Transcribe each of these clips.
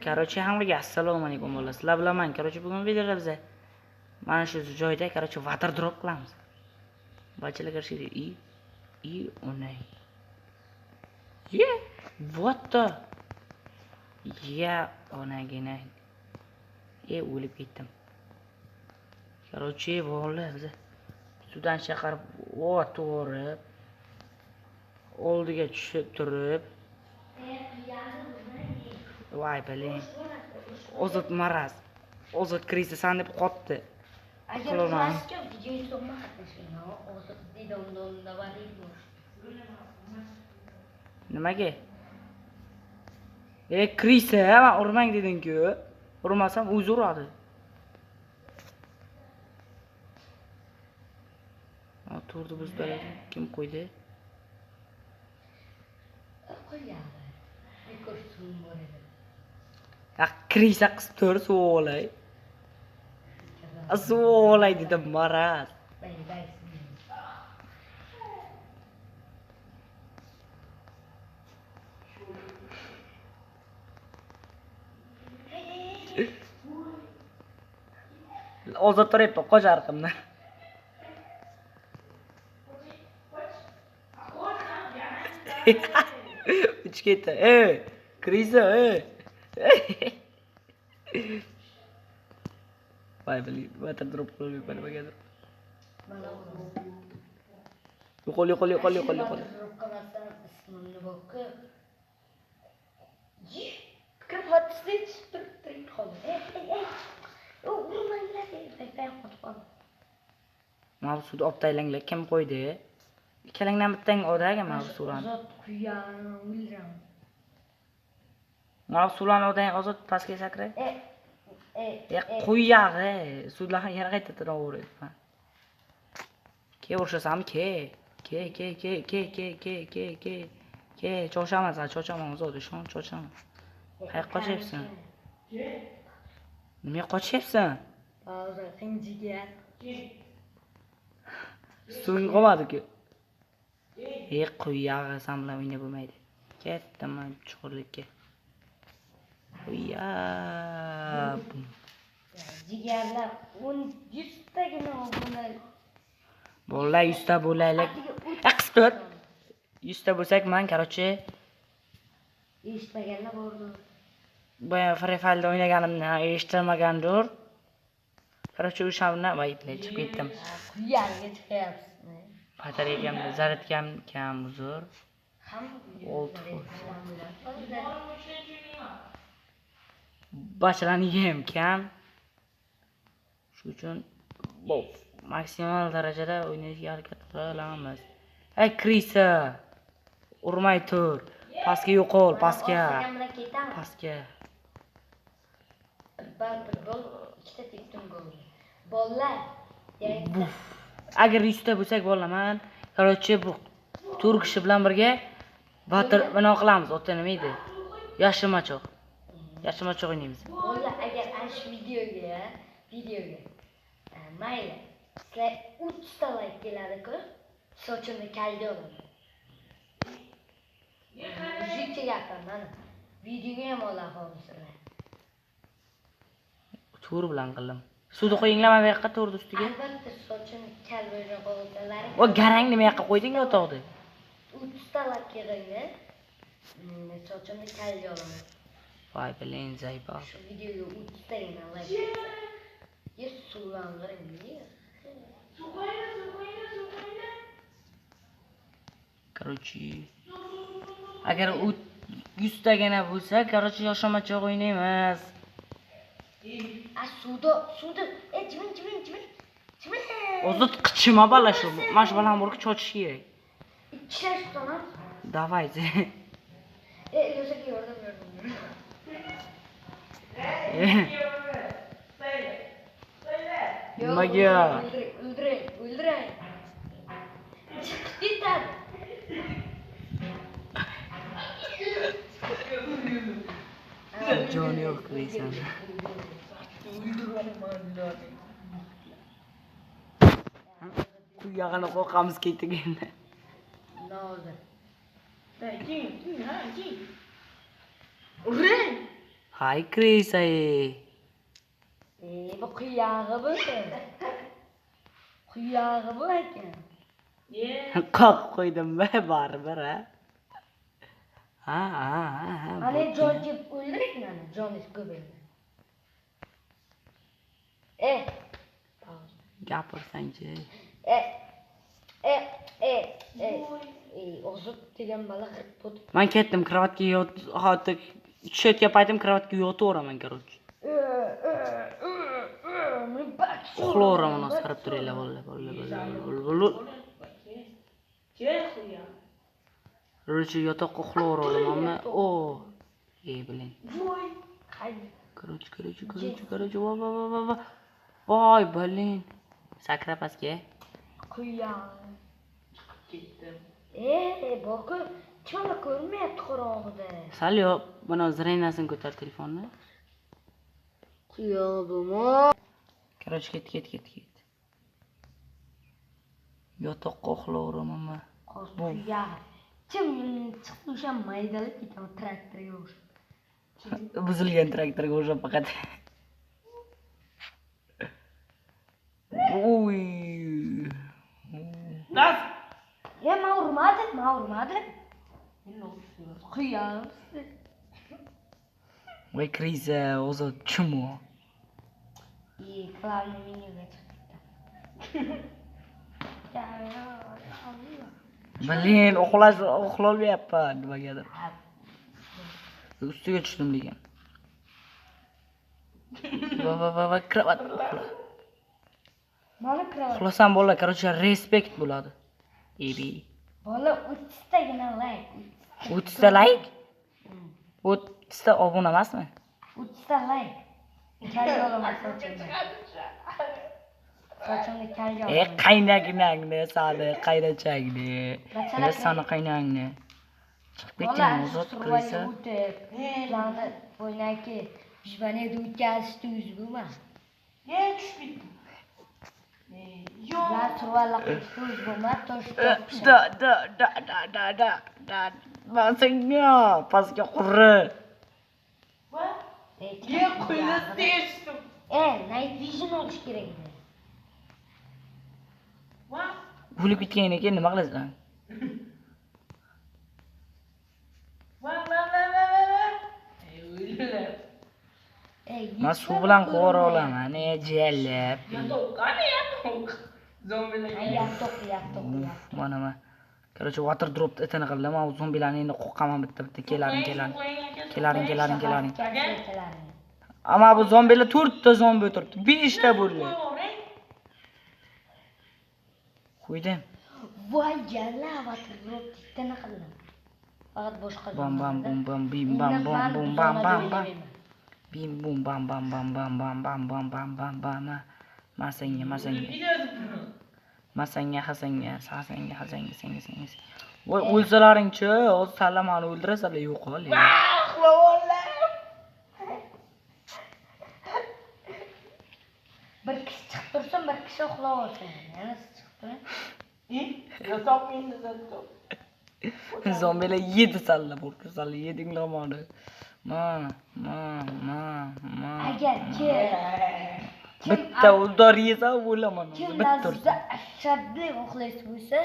Короче, hammaga assalomu alaykum bo'llar. Sizlar bilaman. Короче, bugun videoda biz mana shu joyda, короче, water drop qilamiz. Bachalar kirishdi. Unay. What the? Onagina. O'lib ketdim. Короче, bo'llar biz suvdan chiqarib, to'g'ri. Oldiga tushib turib. Voy biling. Ozod maraz. Ozod krizasan deb qotdi. Agar plastikka videoga tomma qatnashgan, ozod didonda variymiz. Nimaga? Krisa, men urmang deding-ku. Urmasam o'zi uradi. To'g'ri buzdilar. Kim qo'ydi? Qo'yadi. Ko'rsatuvim bor edi. Krisa qisib tur suvolay. Suvolay dedim maraz. Ozod turibdi, qoch arqimdan. Uch ketdi. Krisa, Voy biling, water drop qilib nimagadir. Yo'qol. Ismimni boqib. Kim hotspot turib qoldi. Urmanglar deb qotib. Mavsud optaylanglar kim qo'ydi? Ikkalangdan bittang odaga mavsulan. Ozod kuyani o'ldiram. Mavsulan odang ozod pastga sakray. Qo'yag'i, sudlar yana qayta turaveradi. Ke o'rshasam ke. Cho'shaman, ozod shon cho'shaman. Qayerga qochyapsan? Nima qochyapsan? Hozir qinjiga. So'ng qolmadi-ku. Qo'yag'i san bilan o'ynab bo'lmaydi. Ketdim chuqurlikka. Jigarlar 100 tagina obuna. Bo'llar 100 ta bo'laylik. Qisqir. 100 ta bo'lsak, men короче eshitmaganlar bordi. Boya Free Fire'da o'ynaganimni eshitmagandir. Короче, o'shamni chiqib ketdim. Kuyarga chiqyapsiz. Batarekamni zaryadkam kam uzr. Bachalarni yem kam. Shu uchun maksimal darajada o'ynashga harakat qilamiz. Krisa. Urmay tur. Pastga yo'qol, pastga. Gol, ikkita tekton gol. Bollar. Agar 100 ta bo'lsak bo'laman. Короче, bu turk kishi bilan birga batir bino qilamiz. Ota nima edi? Yashimachoq o'ynaymiz. Bollar, agar ash videoga mayli. Sizlar 3 ta like keladi-ku. Sochimni kalda olaman. Muzika gapirman. Videoga ham olamiz. Tur bilan qildim. Suvni qo'yinglar mana bu yoqqa to'rni ustiga. Albatta sochini kalvaga qo'ydilar. Garangni bu yoqqa qo'yding o'toqda. 3 ta like kerakmi? Sochimni kalga olaman. Voy biling zayba. Shu videoga 3 tagina like. Suvlangiring. Короче, agar 100 tagina bo'lsa, короче, yoshamachoq o'ynaymiz. Suvda, jimin. Ozod qichima bala shu. Mash balan borib chochish kerak. Ikkilash tutamam. Давайте. Yo'saga yordam. Nimaga? O'ldiray. Chiqib Joni yo'q deysan. Kuyag'ini qo'rqamiz ketganda. Nozir. Jing. Uring. Hay Krisa. Bu qiyog'i bu. Qiyog'i bu ekan. Qoq qo'ydim baribir ha. Ha. Ana jon jeb o'ldirakmi ana joningiz ko'paydi. Gapirsangchi. Ozib degan bola qirq bo'ldi. Men ketdim kravatga hozir tushayotgan paytim kravatga yotaveraman, короче. Uxlayveraman, hozir qarab turinglar, bolalar. Короче, yotoqqa uxlayveramanmi? Блин. Короче, voy, блин. Sakra pastga. Quyog'i. Ketdim. Boqi, cho'la ko'rmayapti qorong'ida. Sal yo'q, buni ziraynasini ko'tar telefonni. Quyog'imi? Короче, ket. Yotoqqa uxlayveramanmi? Quyog'i. Kim chiqdi o'sha maydalab ketaman traktorga o'xshab. Buzilgan traktorga o'xshab faqat. Uy. Nas. Men urmadim. Quyog'i. Voy Krisa, o'zi chumo. Klavni menga chiqdi. Блин, uxlolmayapman nimagadir. Ustiga tushdim degan. Va kravat uxla. Mana kravat. Uxlasam bo'lar, короче, respekt bo'ladi. Bola 30 tagina like. 30 ta like? 30 ta obuna emasmi? 30 ta like. Kalga olaman sochimni. Sochimni kalga olaman. Qaynaginangni, sani qaynachangni. Mana sani qaynangni. Chiqib ketgan ozod Krisa. Plani o'ynaki, pishbaniyada o'tkazishdi o'zbumi? Tushib Yo'q. La turvala qilib bo'lma, tosh. Da. Masangga, pastga qurri. Qo'yni teshdim. Night vision olish kerak edi. O'lib ketgandan keyin nima qilasan? Men suv bilan qovura olaman, jallab. Yo'q. Mana. Короче, water drop etini qildim. Men zombilarni endi qo'qqaman bitta. Kelaring. Ammo bu zombilar 4 ta zombi o'tiribdi. 5 ta bo'ldi. Qo'ydim. Voy, jalla water drop etini qildim. Faqat boshqa Bam. Bim bum bam. Masanga. Voy, o'lsalaring-chi, hozir salamani o'ldirasanlar yo'qol. Bir kishi chiqib tursin, bir kishi uxlab olsin. Yana chiqdi. Yotoq endi zatto. Zombilar yedi salla bo'lsa, yedinglar mana. Ma. Agar Bitta uldor yesa o'laman. Bitta. Kimda ashaddiy uxlaysiz bo'lsa,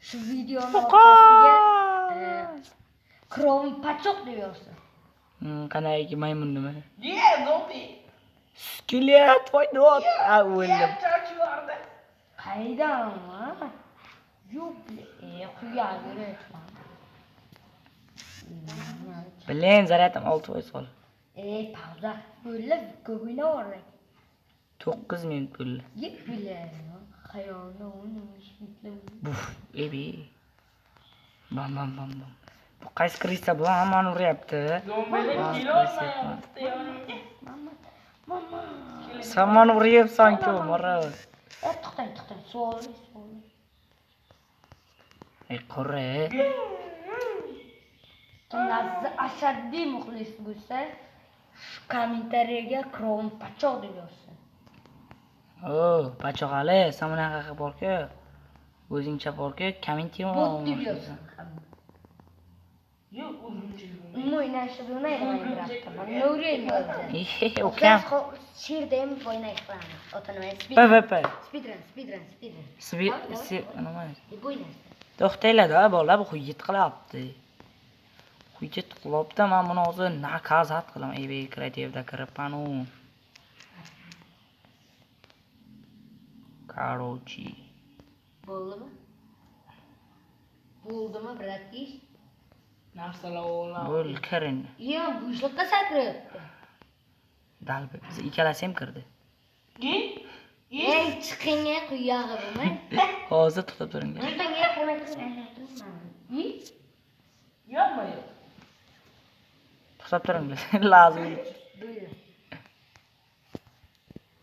shu videoni orqasiga Chrome pachoq deb yozsin. Qanaqaki maymun nima? Zombi. Skelet, voydot. O'ldim. Charchilardi. Qaydan? Yo'q, quyog'i. Bilen zaryatım 6 sol. Pauza böyle ko'paynaverdi. 9 minut bo'ldi. Yeb bilan. Xayolni o'ynash bilan. Buf, Bam. Bu qaysi Krisa bilan hammani uryapti? Mama. Samani uryapsan-ku, mara. To'xtang, so'l. Qora. Kimlar ashaddiy muxlis bo'lsa, shu kommentariyaga Chrome pachoq deb yozsin. Pachoqali, sen bunaqa qilib borku. O'zingcha borku, kommentar Bot deb yozsin. Yo'q, o'zimcha. Umuman o'ynashni bilmaydi Minecraftda. Men o'rganib yozdi. Ukam. Sherda ham o'ynash qilamiz. Ota-nima? PvP. Speedrun. Nima? Deb o'ynaysiz. To'xtanglar-da, bolalar, bu xuyit qilyapti. Xuyit qilibdi, men buni hozir nakazat qilaman. Ey, kreativda kiribman u. Короче. Bo'ldimi? Bratkish? Narsalar o'ylab. Bo'l, kirin. Yo, bo'shliqqa sakrayapti. Dalbi, biz ikkalasi ham kirdi. Ey, chiqingga quyog'i bo'lmay. Hozir to'xtab turinglar. Chiqingga qo'ymayman. Yo'qmi? To'xtab turinglar. Lazım. Buyur.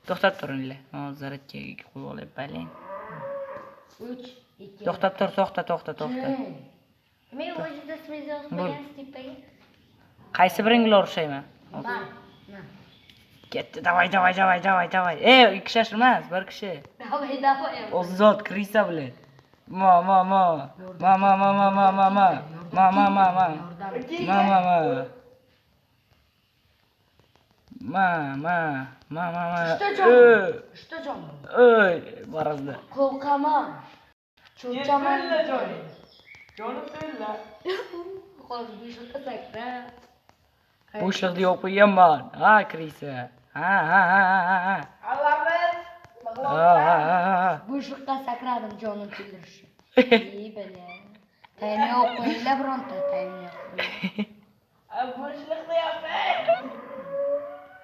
To'xtab turinglar. Hozir ikkiga qo'yib olib baling. 3 2 To'xtab tur, to'xta. Men o'zimda smezov qo'ygan stipaga. Qaysi biringlar urishayman? Bor. Ketdi, davay. Ikki kishi emas, bir kishi. Davay. Ozod Krisa bilan. Ma. Что jon? Oy, barazda. Qo'rqaman. Cho'chaman. Jonim to'la. Hozir bo'shliqqa sakra. Bo'shliqda yo'q qo'yaman. Ha, Krisa. Ha. Alamiz. Bo'shliqqa sakradim jonim to'ldirishi. Bala. Tayini yo'q qo'yinglar bironta tayini yo'q. Bo'shliqda yoping.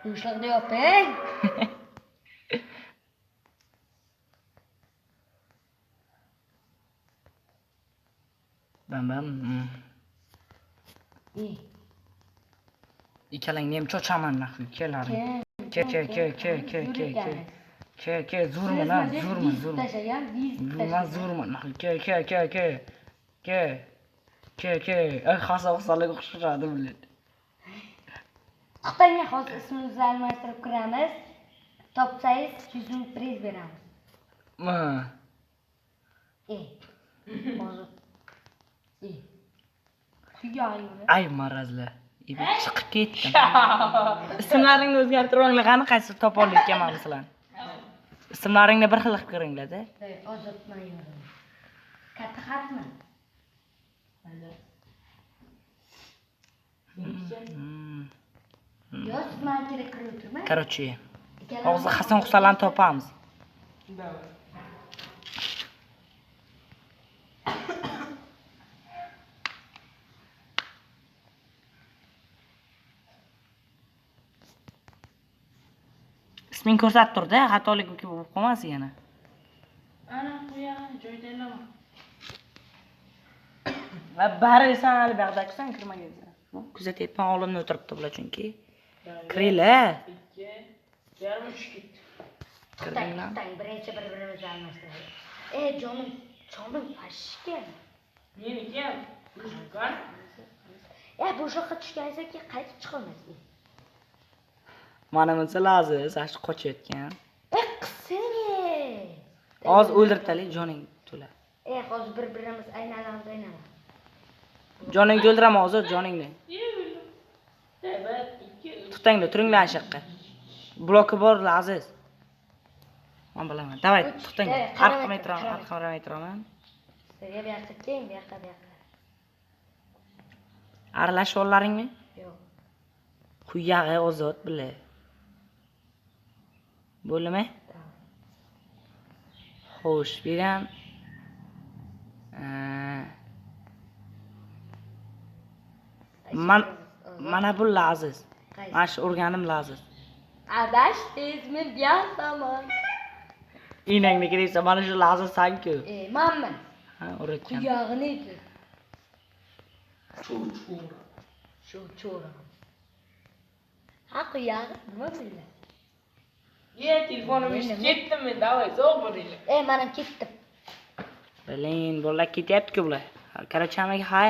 Bo'shliqda yoping. Bam. Ikkalangni ham cho'chaman naxi, kelaring. Ke, zo'rman. Zo'rman naxi. Ke. Ay, xasoqsalarga o'xshashadi bilan. Xitoyga hozir ismimizni almashtirib kiramiz. Topsangiz 100 ming priz beramiz. Hozir. Ay, marazlar. Chiqib ketdim. Ismlaringni o'zgartirib olinglar, qani qaysi topa olayotganman sizlarni. Ismlaringni bir xil qilib kiringlar-da. Ozodman yo'lim. Katta xatmi? Yo, siz men kerak kirib o'tirmang. Короче, hozir Hasan Husalarni topamiz. Davay. Isming ko'rsatib tur-da, xatolik bo'lib qolmasin yana. Ana qo'yaman, joydayman. Va barisan hali bog'dakisan kirmagansan. Kuzatyapman, olimni o'tiribdi bular chunki. Kiringlar. 2 yarim 3 ketdi. Kiringlar. Birinchi bir-birimizni almashtiramiz. Jonim fashishga. Meniki ham. Qani? Bo'shliqqa tushganingizdan keyin qaytib chiqa olmaysiz. Mana bunisi lazim, sash qochayotgan. Qising. Hozir o'ldirtalik, joning to'la. Hozir bir-birimiz aynalamiz. Joningni o'ldiraman hozir, joningni. Evet, 2 Tutinglar, turinglar ashaqqa. Bloki bor Aziz. Men bilaman. Davay, tutinglar. Arqamay turaman. Sizga bu yoqqa keng, bu yoqqa. Aralash ollaringmi? Yo'q. Quyog'i ozod bilan. Bo'ldimi? Xo'sh, beram. Mana bu Aziz. Mana shu o'rganim Aziz. Adashdingizmi, biyoqdaman. Inangni kiraysa, mana shu Aziz sanku. Manman. Ha, o'rgatgan. Quyog'ini edi. Cho'ra. Ha, quyog'i nima bo'ldi? telefonimiz ketdimi? Davay, zo'r bo'ling. Menim ketdim. Biling, bolalar ketyapti-ku bular. Qarachamaga hay.